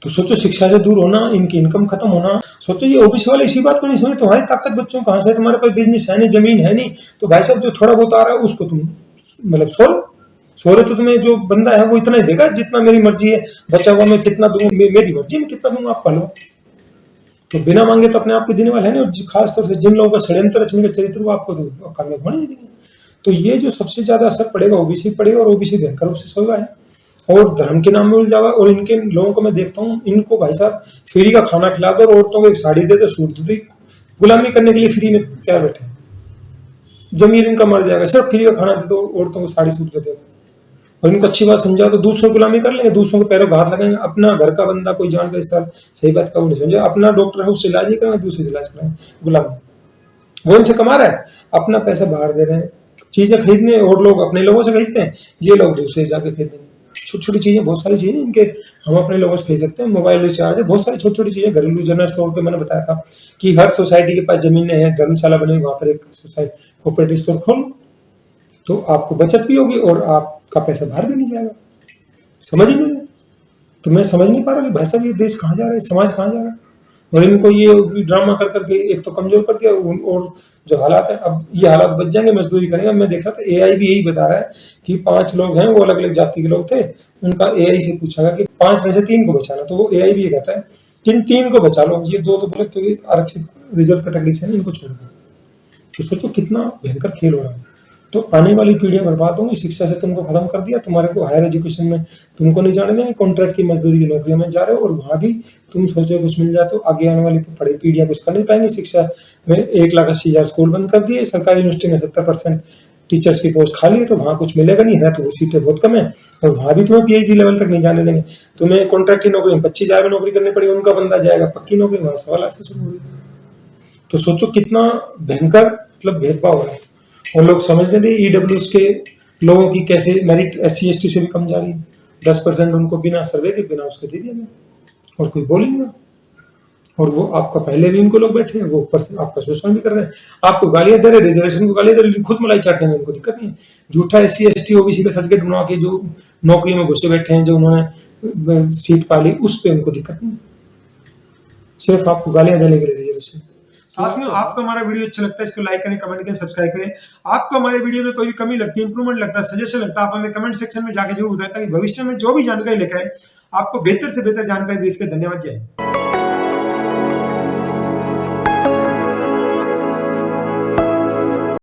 तो सोचो शिक्षा से दूर होना, इनकी इनकम खत्म होना। सोचो ये ओबीसी वाले इसी बात को नहीं समझे, तुम्हारी ताकत बच्चों कहाँ से, तुम्हारे पास बिजनेस है नहीं, जमीन है नहीं, तो भाई साहब जो थोड़ा बहुत आ रहा है उसको तुम मतलब सो रहे तो तुम्हें जो बंदा है वो इतना ही देगा जितना मेरी मर्जी है, बचा हुआ मैं कितना दूं, मेरी मर्जी में कितना दूंगा, आप पालो। तो बिना मांगे तो अपने आप को देने वाले है नहीं, और खासतौर से जिन लोगों का षड्यंत्र रचने का चरित्र वो आपको तो कामयाब होने नहीं देंगे। तो ये जो सबसे ज्यादा असर पड़ेगा ओबीसी पड़ेगा, और ओबीसी भयंकर रूप से सोया है और धर्म के नाम में उलझावा। और इनके लोगों को मैं देखता हूँ, इनको भाई साहब फ्री का खाना खिला दो और औरतों को एक साड़ी दे दो, सूट दे दो, गुलामी करने के लिए फ्री में क्या बैठे, जमीन इनका मर जाएगा, सिर्फ फ्री का खाना दे दो, औरतों को साड़ी सूट दे दो, और इनको अच्छी बात समझा तो दूसरों गुलामी कर लेंगे, दूसरों के पैरों हाथ लगाएंगे। अपना घर का बंदा कोई जान का इस्तेमाल सही बात का वो नहीं समझे, अपना डॉक्टर है उससे इलाज नहीं कराएंगे, दूसरे से इलाज कराएंगे, गुलामी। वो इनसे कमा रहा है, अपना पैसा बाहर दे रहे हैं चीजें खरीदने, और लोग अपने लोगों से खरीदते हैं, ये लोग दूसरे जाके खरीदेंगे। छोटी छोटी चीजें, बहुत सारी चीजें इनके हम अपने लोगों से खरीद सकते हैं, मोबाइल रिचार्ज है, बहुत सारी छोटी छोटी चीजें, घरेलू जनरल स्टोर पे मैंने बताया था कि हर सोसाइटी के पास जमीनें हैं, धर्मशाला बनेगी, वहां पर एक सोसाइटी कोऑपरेटिव स्टोर खोलो, तो आपको बचत भी होगी और आपका पैसा बाहर भी नहीं जाएगा। समझ ही नहीं रहे, तो मैं समझ नहीं पा रहा कि भाई साहब ये देश कहाँ जा रहा है, समाज कहाँ जा रहा है। और इनको ये ड्रामा कर करके एक तो कमजोर कर दिया, और जो हालात है, अब ये हालात बच जाएंगे, मजदूरी करेंगे। मैं देख रहा था एआई भी यही बता रहा है कि 5 लोग हैं, वो अलग अलग जाति के लोग थे, उनका एआई से पूछा गया कि 5 में से 3 को बचाना, तो वो एआई भी ये कहता है कि इन 3 को बचा लो, ये 2 तो बोले क्योंकि आरक्षित रिजर्व कैटेगरी से इनको छोड़ दो। तो सोचो कितना भयंकर खेल हो रहा है। तो आने वाली पीढ़ियां बर्बाद होंगी, शिक्षा से तुमको खत्म कर दिया, तुम्हारे को हायर एजुकेशन में तुमको नहीं जाने देंगे, कॉन्ट्रैक्ट की मजदूरी की नौकरियों में जा रहे हो, और वहां भी तुम सोचो कुछ मिल जाए तो आगे आने वाली बड़ी पीढ़ियां कुछ कर नहीं पाएंगी। शिक्षा में 1,80,000 स्कूल बंद कर दिए, सरकारी यूनिवर्सिटी में 70% टीचर्स की पोस्ट खाली है, तो वहां कुछ मिलेगा नहीं है, तो वो सीटें बहुत कम है, और वहां भी तुम्हें पीएचडी लेवल तक नहीं जाने देंगे। तुम्हें कॉन्ट्रैक्ट की नौकरी में 25,000 में नौकरी करनी पड़ी, उनका बंदा जाएगा पक्की नौकरी, वहां 1,15,000 से शुरू होगी। तो सोचो कितना भयंकर मतलब भेदभाव हो रहा है, और लोग समझते नहीं ईडब्ल्यूएस के लोगों की कैसे मेरिट SC ST से भी कम जा रही है, 10% उनको बिना सर्वे के बिना उसके दे दिया गया, और कोई बोल नहीं रहा। और वो आपका पहले भी इनको लोग बैठे हैं, वो ऊपर से आपका शोषण भी कर रहे हैं, आपको गालियां दे रहे, रिजर्वेशन को गालियां दे रहे, खुद मलाई चाटने में इनको दिक्कत नहीं है। झूठा SC ST OBC का सर्टिफिकेट बना के जो नौकरियों में घुसे बैठे हैं, जो उन्होंने सीट पाली, उस पर उनको दिक्कत नहीं, सिर्फ आपको गालियां देने के लिए रिजर्वेशन। साथियों, आपको हमारा वीडियो अच्छा लगता है, इसको लाइक करें, कमेंट करें, सब्सक्राइब करें। आपको हमारे वीडियो में कोई भी कमी लगती है, इंप्रूवमेंट लगता है, सजेशन लगता है, आप हमें कमेंट सेक्शन में जाके जरूर बताएं, ताकि भविष्य में जो भी जानकारी लेकर आए आपको बेहतर से बेहतर जानकारी दे सके। धन्यवाद, जय हिंद।